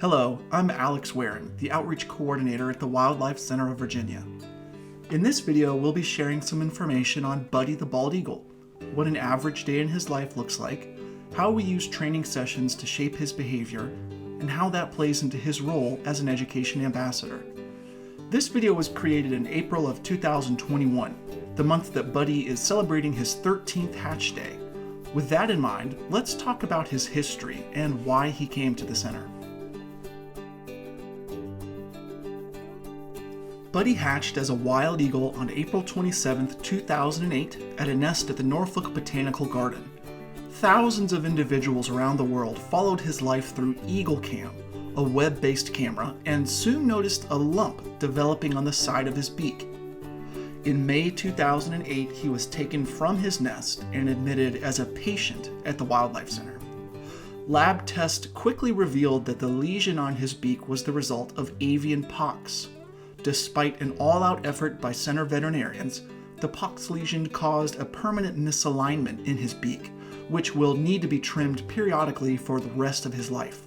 Hello, I'm Alex Waring, the Outreach Coordinator at the Wildlife Center of Virginia. In this video, we'll be sharing some information on Buddy the Bald Eagle, what an average day in his life looks like, how we use training sessions to shape his behavior, and how that plays into his role as an education ambassador. This video was created in April of 2021, the month that Buddy is celebrating his 13th hatch day. With that in mind, let's talk about his history and why he came to the center. Buddy hatched as a wild eagle on April 27, 2008 at a nest at the Norfolk Botanical Garden. Thousands of individuals around the world followed his life through EagleCam, a web-based camera, and soon noticed a lump developing on the side of his beak. In May 2008, he was taken from his nest and admitted as a patient at the Wildlife Center. Lab tests quickly revealed that the lesion on his beak was the result of avian pox. Despite an all-out effort by center veterinarians, the pox lesion caused a permanent misalignment in his beak, which will need to be trimmed periodically for the rest of his life.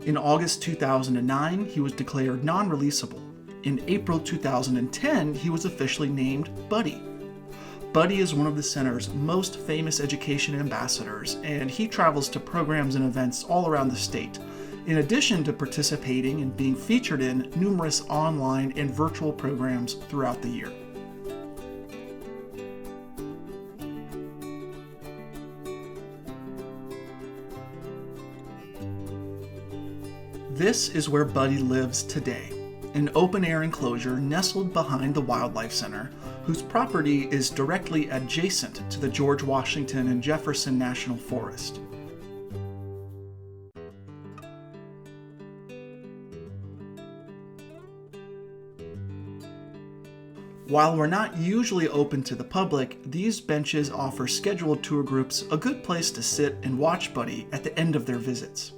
In August 2009, he was declared non-releasable. In April 2010, he was officially named Buddy. Buddy is one of the center's most famous education ambassadors, and he travels to programs and events all around the state, in addition to participating and being featured in numerous online and virtual programs throughout the year. This is where Buddy lives today, an open-air enclosure nestled behind the Wildlife Center, whose property is directly adjacent to the George Washington and Jefferson National Forest. While we're not usually open to the public, these benches offer scheduled tour groups a good place to sit and watch Buddy at the end of their visits.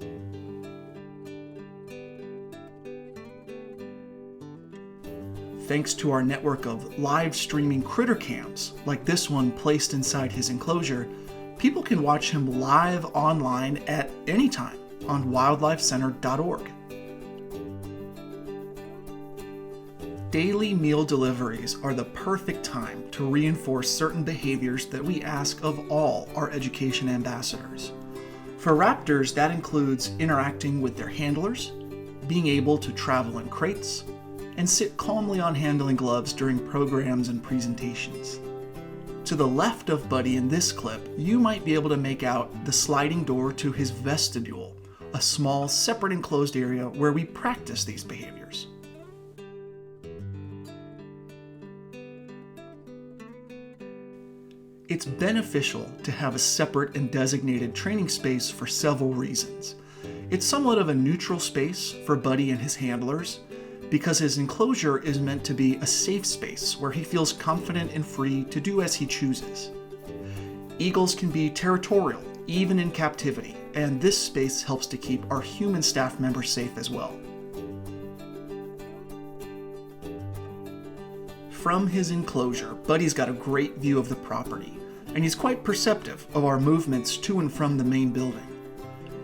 Thanks to our network of live streaming critter cams, like this one placed inside his enclosure, people can watch him live online at any time on wildlifecenter.org. Daily meal deliveries are the perfect time to reinforce certain behaviors that we ask of all our education ambassadors. For raptors, that includes interacting with their handlers, being able to travel in crates, and sit calmly on handling gloves during programs and presentations. To the left of Buddy in this clip, you might be able to make out the sliding door to his vestibule, a small, separate enclosed area where we practice these behaviors. It's beneficial to have a separate and designated training space for several reasons. It's somewhat of a neutral space for Buddy and his handlers, because his enclosure is meant to be a safe space where he feels confident and free to do as he chooses. Eagles can be territorial, even in captivity, and this space helps to keep our human staff members safe as well. From his enclosure, Buddy's got a great view of the property, and he's quite perceptive of our movements to and from the main building.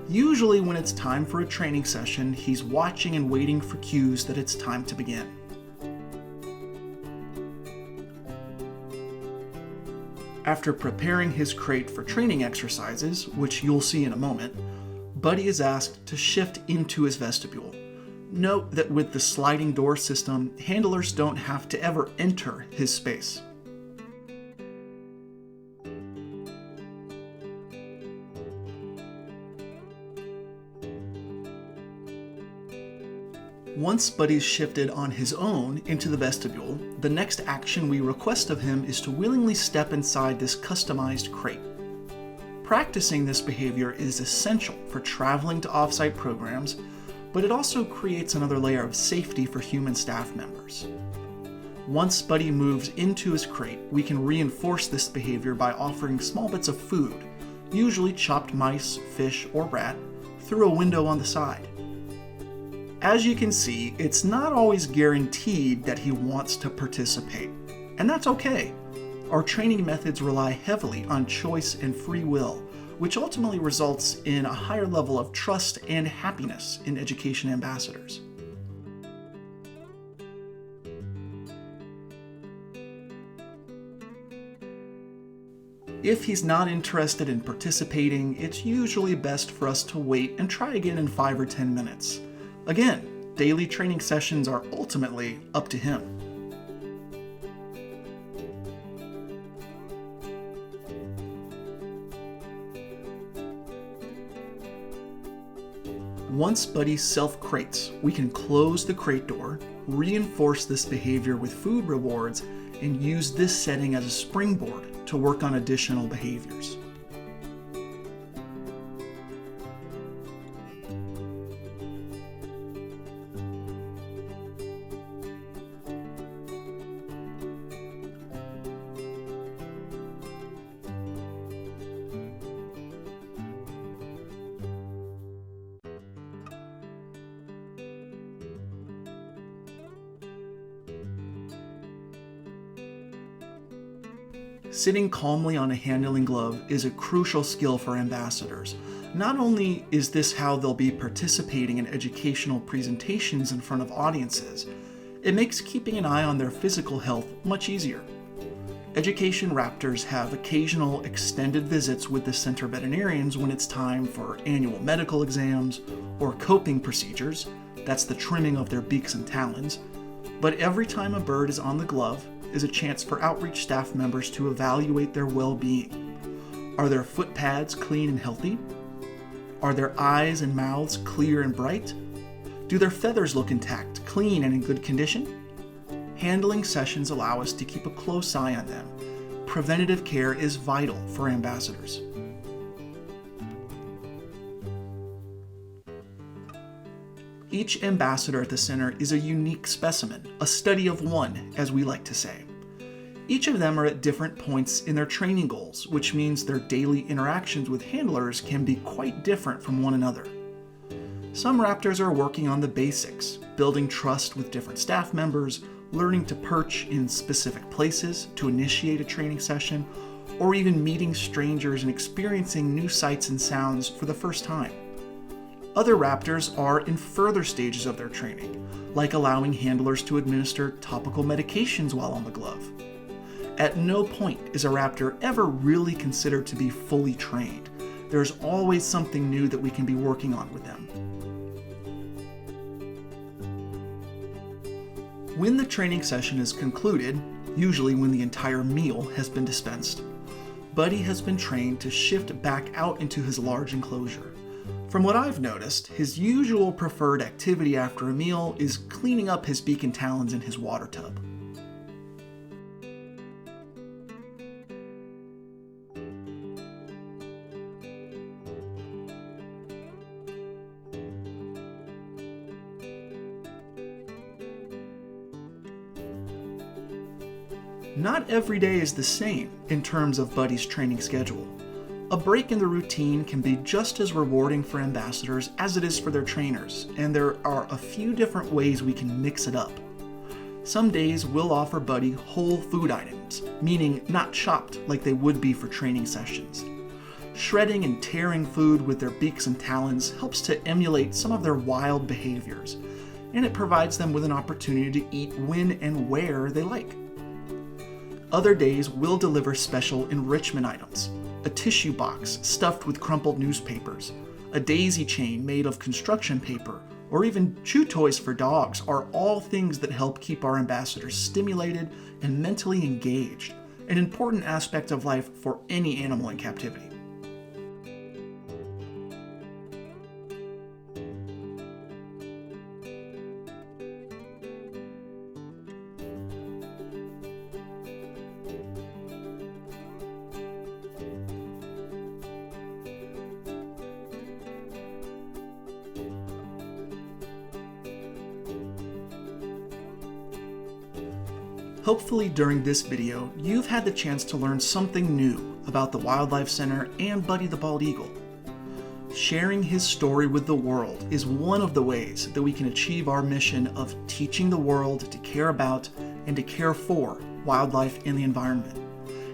Usually when it's time for a training session, he's watching and waiting for cues that it's time to begin. After preparing his crate for training exercises, which you'll see in a moment, Buddy is asked to shift into his vestibule. Note that with the sliding door system, handlers don't have to ever enter his space. Once Buddy's shifted on his own into the vestibule, the next action we request of him is to willingly step inside this customized crate. Practicing this behavior is essential for traveling to off-site programs, but it also creates another layer of safety for human staff members. Once Buddy moves into his crate, we can reinforce this behavior by offering small bits of food, usually chopped mice, fish, or rat, through a window on the side. As you can see, it's not always guaranteed that he wants to participate, and that's okay. Our training methods rely heavily on choice and free will, which ultimately results in a higher level of trust and happiness in education ambassadors. If he's not interested in participating, it's usually best for us to wait and try again in 5 or 10 minutes. Again, daily training sessions are ultimately up to him. Once Buddy self-crates, we can close the crate door, reinforce this behavior with food rewards, and use this setting as a springboard to work on additional behaviors. Sitting calmly on a handling glove is a crucial skill for ambassadors. Not only is this how they'll be participating in educational presentations in front of audiences, it makes keeping an eye on their physical health much easier. Education Raptors have occasional extended visits with the center veterinarians when it's time for annual medical exams or coping procedures, that's the trimming of their beaks and talons, but every time a bird is on the glove, is a chance for outreach staff members to evaluate their well-being. Are their foot pads clean and healthy? Are their eyes and mouths clear and bright? Do their feathers look intact, clean, and in good condition? Handling sessions allow us to keep a close eye on them. Preventative care is vital for ambassadors. Each ambassador at the center is a unique specimen, a study of one, as we like to say. Each of them are at different points in their training goals, which means their daily interactions with handlers can be quite different from one another. Some Raptors are working on the basics, building trust with different staff members, learning to perch in specific places to initiate a training session, or even meeting strangers and experiencing new sights and sounds for the first time. Other Raptors are in further stages of their training, like allowing handlers to administer topical medications while on the glove. At no point is a Raptor ever really considered to be fully trained. There's always something new that we can be working on with them. When the training session is concluded, usually when the entire meal has been dispensed, Buddy has been trained to shift back out into his large enclosure. From what I've noticed, his usual preferred activity after a meal is cleaning up his beak and talons in his water tub. Not every day is the same in terms of Buddy's training schedule. A break in the routine can be just as rewarding for ambassadors as it is for their trainers, and there are a few different ways we can mix it up. Some days we'll offer Buddy whole food items, meaning not chopped like they would be for training sessions. Shredding and tearing food with their beaks and talons helps to emulate some of their wild behaviors, and it provides them with an opportunity to eat when and where they like. Other days we'll deliver special enrichment items. A tissue box stuffed with crumpled newspapers, a daisy chain made of construction paper, or even chew toys for dogs are all things that help keep our ambassadors stimulated and mentally engaged, an important aspect of life for any animal in captivity. Hopefully during this video, you've had the chance to learn something new about the Wildlife Center and Buddy the Bald Eagle. Sharing his story with the world is one of the ways that we can achieve our mission of teaching the world to care about and to care for wildlife and the environment.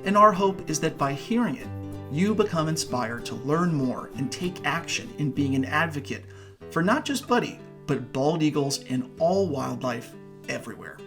And our hope is that by hearing it, you become inspired to learn more and take action in being an advocate for not just Buddy, but bald eagles and all wildlife everywhere.